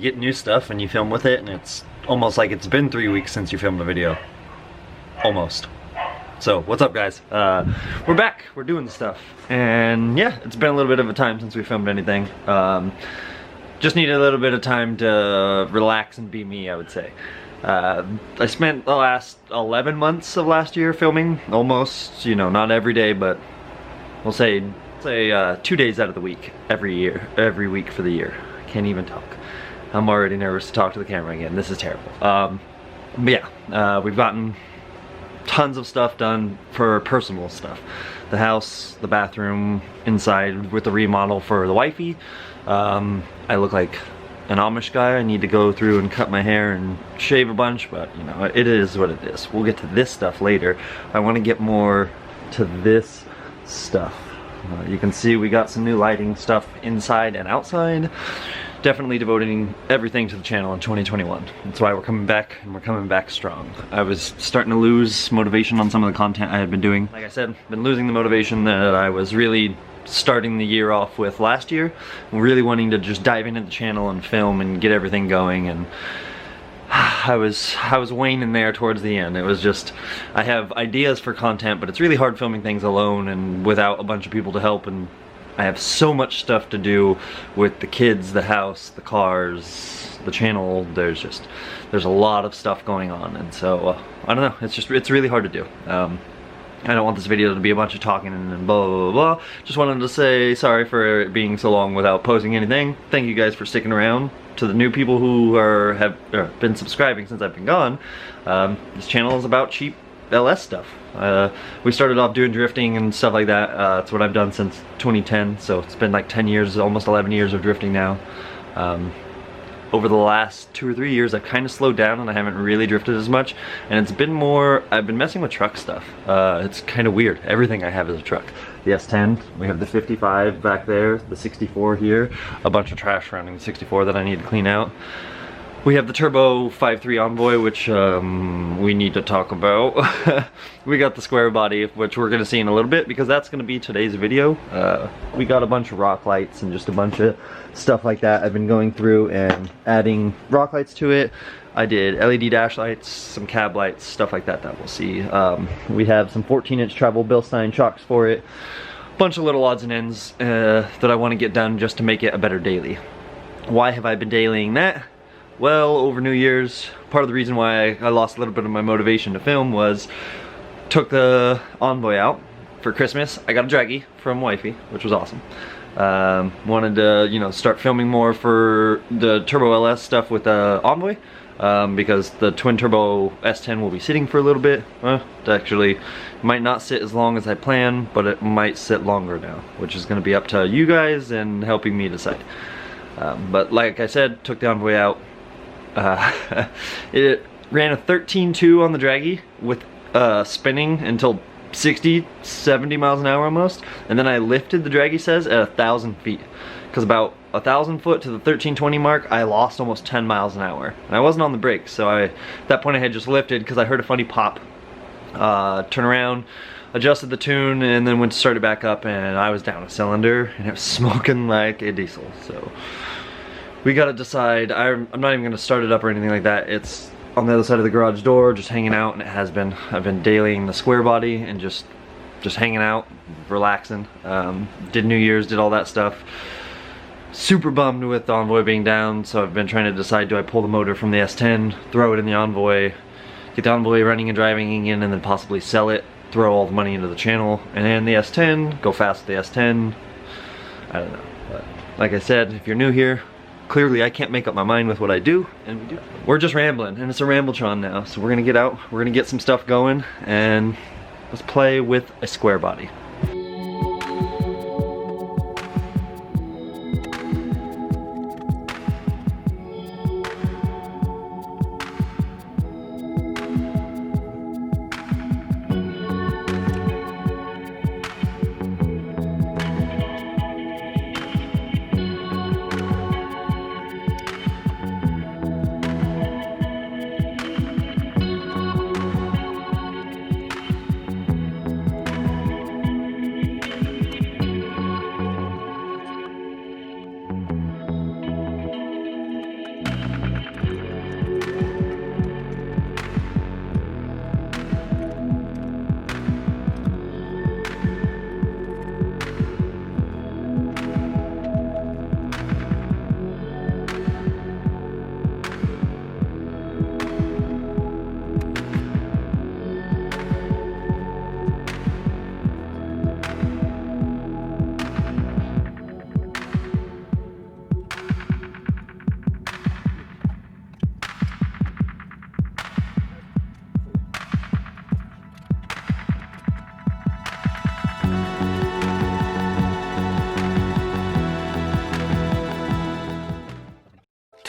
get new stuff and you film with it, and it's almost like it's been 3 weeks since you filmed the video. Almost. So, what's up, guys? We're back. We're doing stuff. And yeah, it's been a little bit of a time since we filmed anything. Just needed a little bit of time to relax and be me, I would say. I spent the last 11 months of last year filming, almost, you know, not every day, but we'll say 2 days out of the week, every week for the year. I can't even talk. I'm already nervous to talk to the camera again. This is terrible. But yeah, we've gotten tons of stuff done for personal stuff. The house, the bathroom, inside with the remodel for the wifey. I look like an Amish guy. I need to go through and cut my hair and shave a bunch, but you know, it is what it is. We'll get to this stuff later. I want to get more to this stuff. You can see we got some new lighting stuff inside and outside. Definitely devoting everything to the channel in 2021. That's why we're coming back, and we're coming back strong. I was starting to lose motivation on some of the content I had been doing. Like I said, been losing the motivation that I was really starting the year off with last year. Really wanting to just dive into the channel and film and get everything going, and I was waning there towards the end. It was just, I have ideas for content, but it's really hard filming things alone and without a bunch of people to help, and I have so much stuff to do with the kids, the house, the cars, the channel. There's a lot of stuff going on, and so I don't know, it's really hard to do. I don't want this video to be a bunch of talking and blah blah blah blah. Just wanted to say sorry for it being so long without posting anything. Thank you guys for sticking around. To the new people who have been subscribing since I've been gone, this channel is about cheap LS stuff. We started off doing drifting and stuff like that. That's what I've done since 2010, so it's been like 10 years, almost 11 years of drifting now. Over the last 2 or 3 years, I've kind of slowed down and I haven't really drifted as much, and it's been more, I've been messing with truck stuff. It's kind of weird. Everything I have is a truck. The S10, we have the 55 back there, the 64 here, a bunch of trash surrounding the 64 that I need to clean out. We have the Turbo 5.3 Envoy, which we need to talk about. We got the Squarebody, which we're going to see in a little bit, because that's going to be today's video. We got a bunch of rock lights and just a bunch of stuff like that. I've been going through and adding rock lights to it. I did LED dash lights, some cab lights, stuff like that we'll see. We have some 14-inch travel Bilstein chocks for it. Bunch of little odds and ends that I want to get done just to make it a better daily. Why have I been dailying that? Well, over New Year's, part of the reason why I lost a little bit of my motivation to film was took the Envoy out for Christmas. I got a draggy from wifey, which was awesome. Wanted to, you know, start filming more for the Turbo LS stuff with the Envoy, because the twin turbo S10 will be sitting for a little bit. It actually might not sit as long as I plan, but it might sit longer now, which is going to be up to you guys and helping me decide. But like I said, took the Envoy out. It ran a 13.2 on the draggy with spinning until 60, 70 miles an hour almost, and then I lifted the draggy says at 1,000 feet, because about 1,000 foot to the 1320 mark I lost almost 10 miles an hour, and I wasn't on the brakes, so at that point I had just lifted because I heard a funny pop, turn around, adjusted the tune, and then went to start it back up, and I was down a cylinder and it was smoking like a diesel. So we gotta decide. I'm not even gonna start it up or anything like that. It's on the other side of the garage door, just hanging out, and it has been. I've been dailying the Squarebody and just hanging out, relaxing. Did New Year's, did all that stuff. Super bummed with the Envoy being down, so I've been trying to decide, do I pull the motor from the S10, throw it in the Envoy, get the Envoy running and driving again, and then possibly sell it, throw all the money into the channel, and then the S10, go fast with the S10. I don't know, but like I said, if you're new here, clearly I can't make up my mind with what I do, and we do. We're just rambling, and it's a Rambletron now, so we're gonna get out, we're gonna get some stuff going, and let's play with a Squarebody.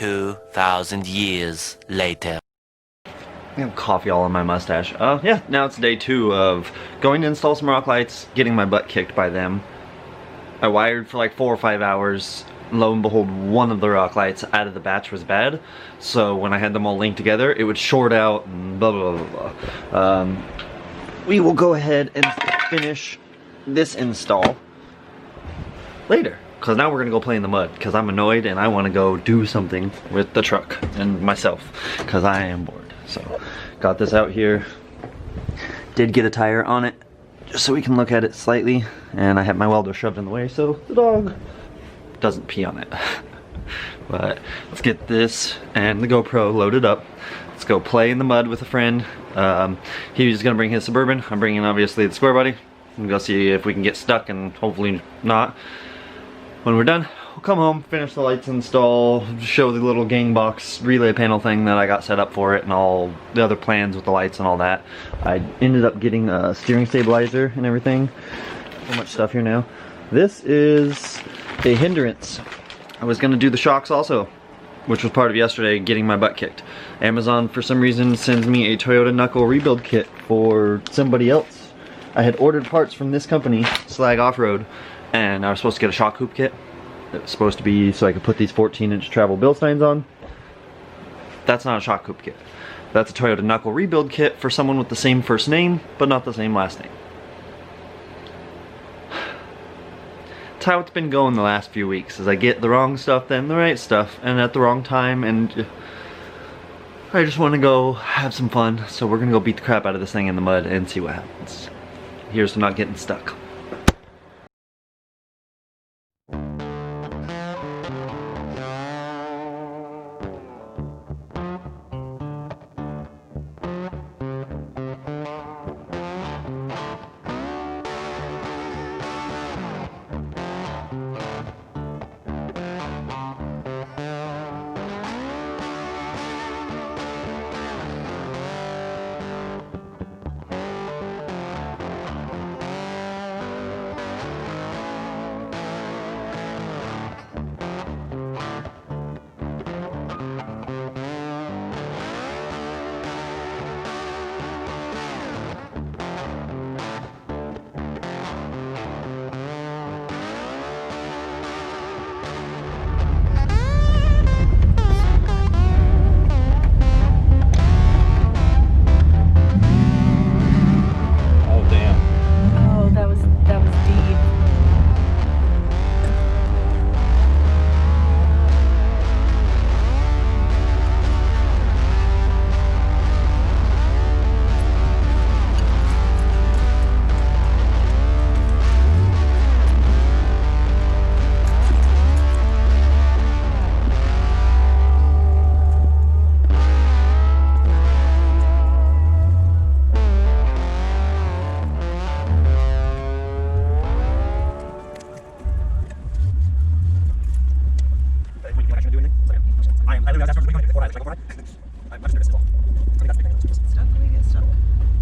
2,000 years later. I have coffee all on my mustache. Yeah, now it's day 2 of going to install some rock lights, getting my butt kicked by them. I wired for like 4 or 5 hours. Lo and behold, one of the rock lights out of the batch was bad. So when I had them all linked together, it would short out and blah blah blah blah. We will go ahead and finish this install later. Because now we're going to go play in the mud. Because I'm annoyed and I want to go do something with the truck and myself. Because I am bored. So, got this out here. Did get a tire on it, just so we can look at it slightly. And I have my welder shoved in the way so the dog doesn't pee on it. But let's get this and the GoPro loaded up. Let's go play in the mud with a friend. He was gonna bring his Suburban. I'm bringing obviously the Squarebody. I'm gonna see if we can get stuck and hopefully not. When we're done, we'll come home, finish the lights install, show the little gang box relay panel thing that I got set up for it and all the other plans with the lights and all that. I ended up getting a steering stabilizer and everything. So much stuff here now. This is a hindrance. I was gonna do the shocks also, which was part of yesterday getting my butt kicked. Amazon for some reason sends me a Toyota knuckle rebuild kit for somebody else. I had ordered parts from this company, Slag Off-Road, and I was supposed to get a shock hoop kit. It was supposed to be so I could put these 14-inch travel Bilsteins on. That's not a shock hoop kit. That's a Toyota knuckle rebuild kit for someone with the same first name, but not the same last name. That's how it's been going the last few weeks, is I get the wrong stuff, then the right stuff, and at the wrong time, and I just want to go have some fun. So we're going to go beat the crap out of this thing in the mud and see what happens. Here's to not getting stuck.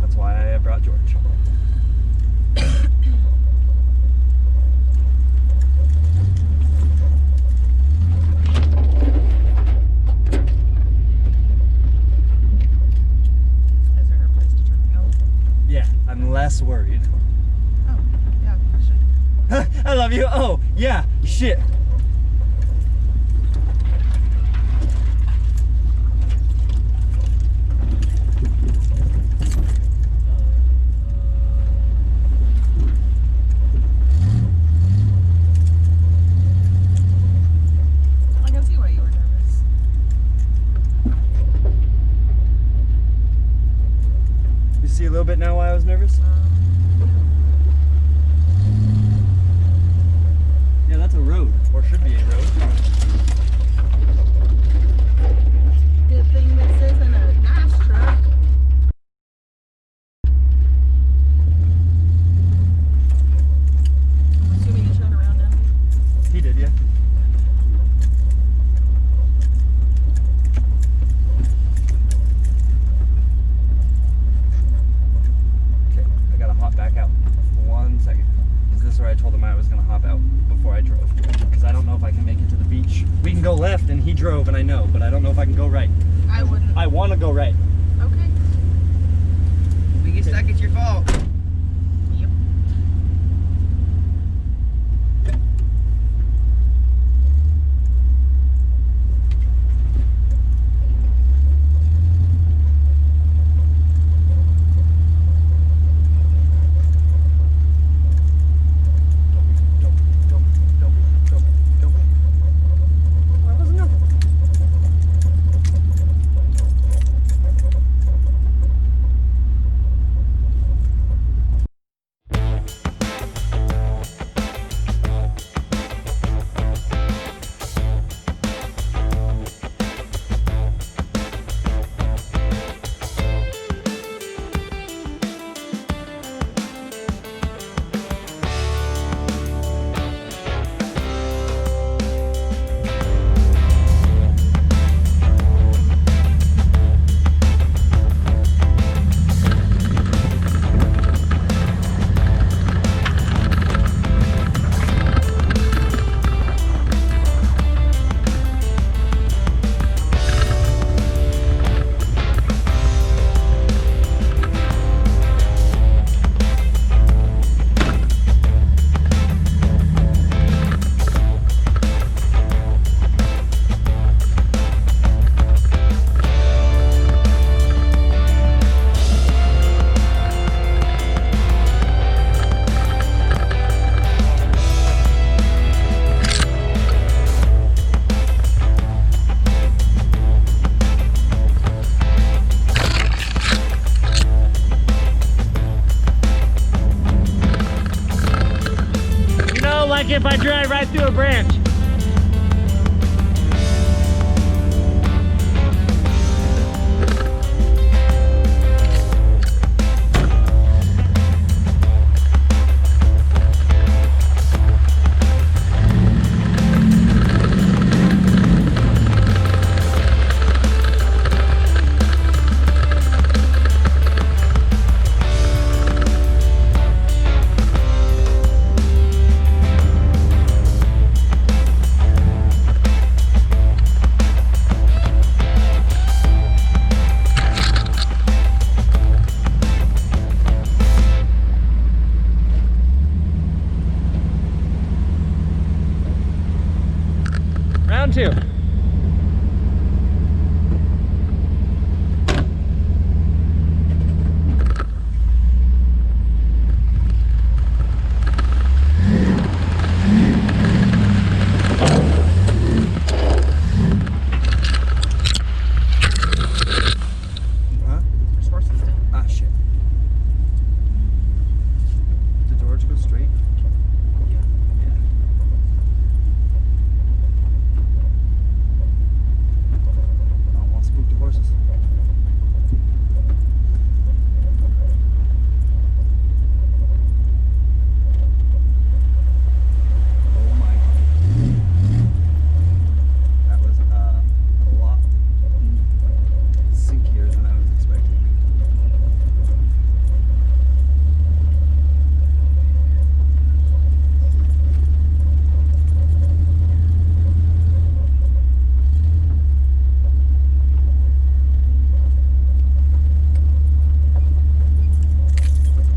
That's why I brought George. Is there a place to turn around? Yeah, I'm less worried. Oh, yeah, actually. I love you. Oh, yeah, shit. See a little bit now why I was nervous? Yeah, that's a road, or should be a road. Good thing this isn't a nice truck. I'm assuming you turn around now. He did, yeah. Back out. 1 second. Is this where I told him I was going to hop out before I drove? Because I don't know if I can make it to the beach. We can go left and he drove and I know, but I don't know if I can go right. I wouldn't. I want to go right. Okay. If we get stuck, it's your fault. Yep. That wasn't nothing. Like if I drive right through a branch. Round two. Huh? There's horses still. Ah, shit. Did George go straight? Yeah. Yeah. I don't want to spook the horses. Oh my. That was a lot sinkier than I was expecting.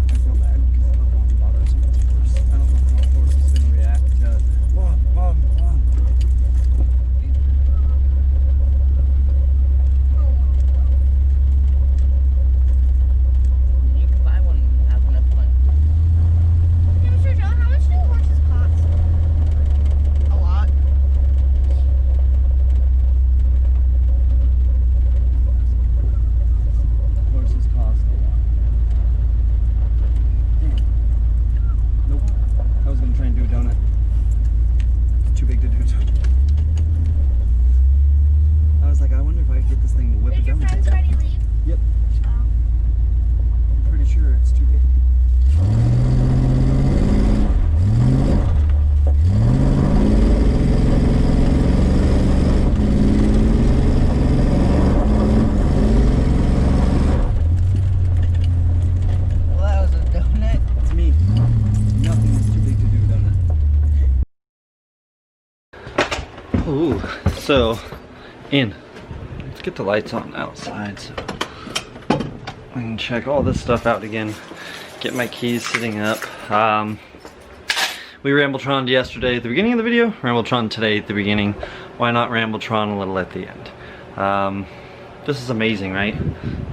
I feel bad because I don't want to bother someone's horse. I don't know how a horse is going to react to, whoa, whoa, whoa. You can buy one and have enough money. Yeah, Mr. John, how much do horses cost? A lot. Horses cost a lot. Damn. Nope. I was gonna try and do a donut. It's too big to do. I was like, I wonder if I could get this thing to whip a Did your donut. friends already leave? Yep. Oh. I'm pretty sure it's too big. Well, that was a donut. It's me. Nothing is too big to do a donut. Ooh, so in. Let's get the lights on outside so I can check all this stuff out again. Get my keys sitting up. We Rambletroned yesterday at the beginning of the video, Rambletron today at the beginning. Why not Rambletron a little at the end? This is amazing, right?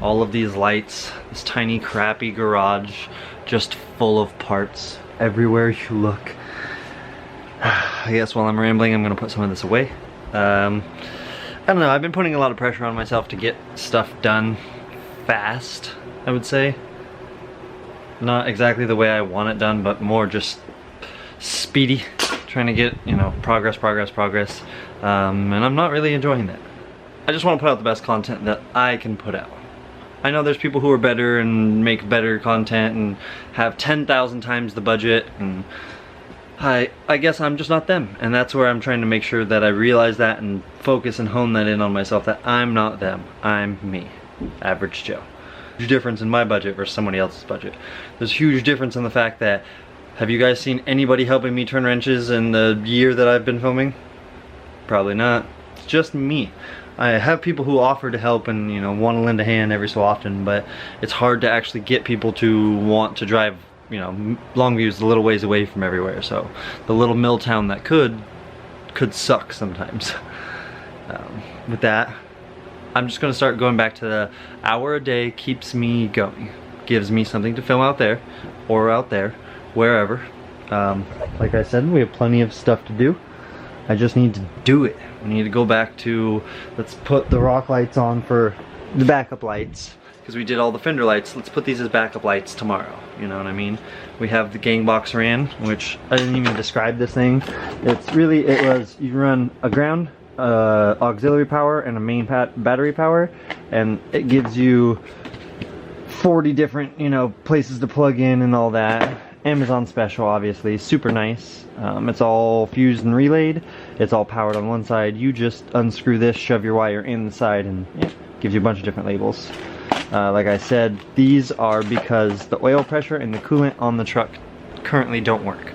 All of these lights, this tiny crappy garage, just full of parts everywhere you look. I guess while I'm rambling, I'm gonna put some of this away. I don't know, I've been putting a lot of pressure on myself to get stuff done fast, I would say. Not exactly the way I want it done, but more just speedy, trying to get, you know, progress, and I'm not really enjoying that. I just want to put out the best content that I can put out. I know there's people who are better and make better content and have 10,000 times the budget, and I guess I'm just not them, and that's where I'm trying to make sure that I realize that and focus and hone that in on myself, that I'm not them, I'm me, average Joe. Huge difference in my budget versus somebody else's budget. There's a huge difference in the fact that, have you guys seen anybody helping me turn wrenches in the year that I've been filming? Probably not. It's just me. I have people who offer to help and, you know, want to lend a hand every so often, but it's hard to actually get people to want to drive, you know, Longview's a little ways away from everywhere, so the little mill town that could suck sometimes. With that, I'm just gonna start going back to the hour a day keeps me going, gives me something to film out there or out there, wherever. Like I said, we have plenty of stuff to do. I just need to do it. We need to go back to, let's put the rock lights on for the backup lights, because we did all the fender lights. Let's put these as backup lights tomorrow, you know what I mean? We have the gang box ran, which I didn't even describe this thing. It's really, it was, you run a ground, auxiliary power, and a main battery power, and it gives you 40 different, you know, places to plug in and all that. Amazon special, obviously, super nice. It's all fused and relayed. It's all powered on one side. You just unscrew this, shove your wire in the side, and yeah, gives you a bunch of different labels. Like I said, these are because the oil pressure and the coolant on the truck currently don't work.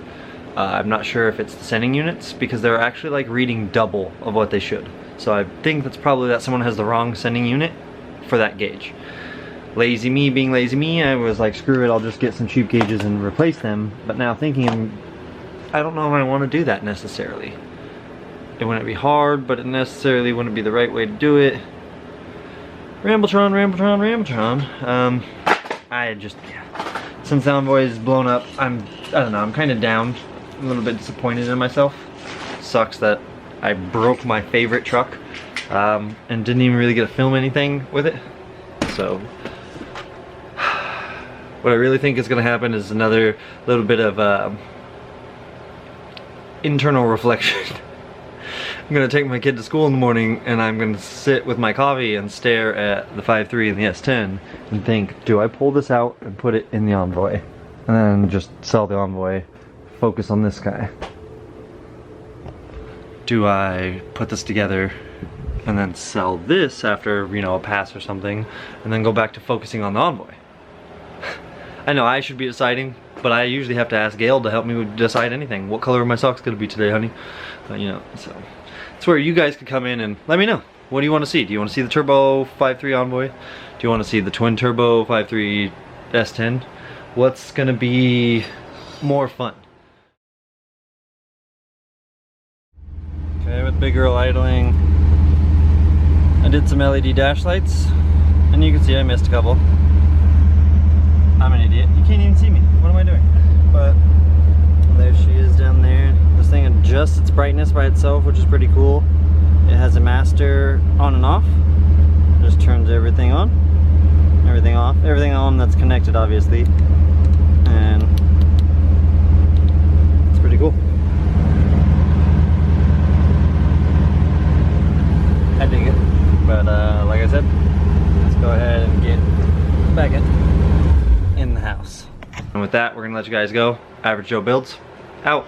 I'm not sure if it's the sending units, because they're actually like reading double of what they should. So I think that's probably that someone has the wrong sending unit for that gauge. Lazy me being lazy me, I was like, screw it, I'll just get some cheap gauges and replace them. But now thinking, I don't know if I want to do that necessarily. It wouldn't be hard, but it necessarily wouldn't be the right way to do it. Rambletron. I just, yeah. Since the Envoy is blown up, I don't know, I'm kind of down. A little bit disappointed in myself. Sucks that I broke my favorite truck and didn't even really get to film anything with it. So what I really think is going to happen is another little bit of internal reflection. I'm going to take my kid to school in the morning, and I'm going to sit with my coffee and stare at the 5.3 and the S10 and think, do I pull this out and put it in the Envoy? And then just sell the Envoy, focus on this guy. Do I put this together and then sell this after, you know, a pass or something, and then go back to focusing on the Envoy? I know I should be deciding, but I usually have to ask Gail to help me decide anything. What color are my socks gonna be today, honey? You know, so it's where you guys could come in and let me know. What do you want to see? Do you want to see the turbo 5.3 Envoy? Do you want to see the twin turbo 5.3 S10? What's gonna be more fun? Okay, with big girl idling, I did some LED dash lights, and you can see I missed a couple. I'm an idiot. You can't even see me. What am I doing? But there she is down there. This thing adjusts its brightness by itself, which is pretty cool. It has a master on and off. Just turns everything on, everything off, everything on that's connected, obviously. And it's pretty cool. I dig it. But like I said, let's go ahead and get back in the house. And with that, we're gonna let you guys go. Average Joe Builds, out.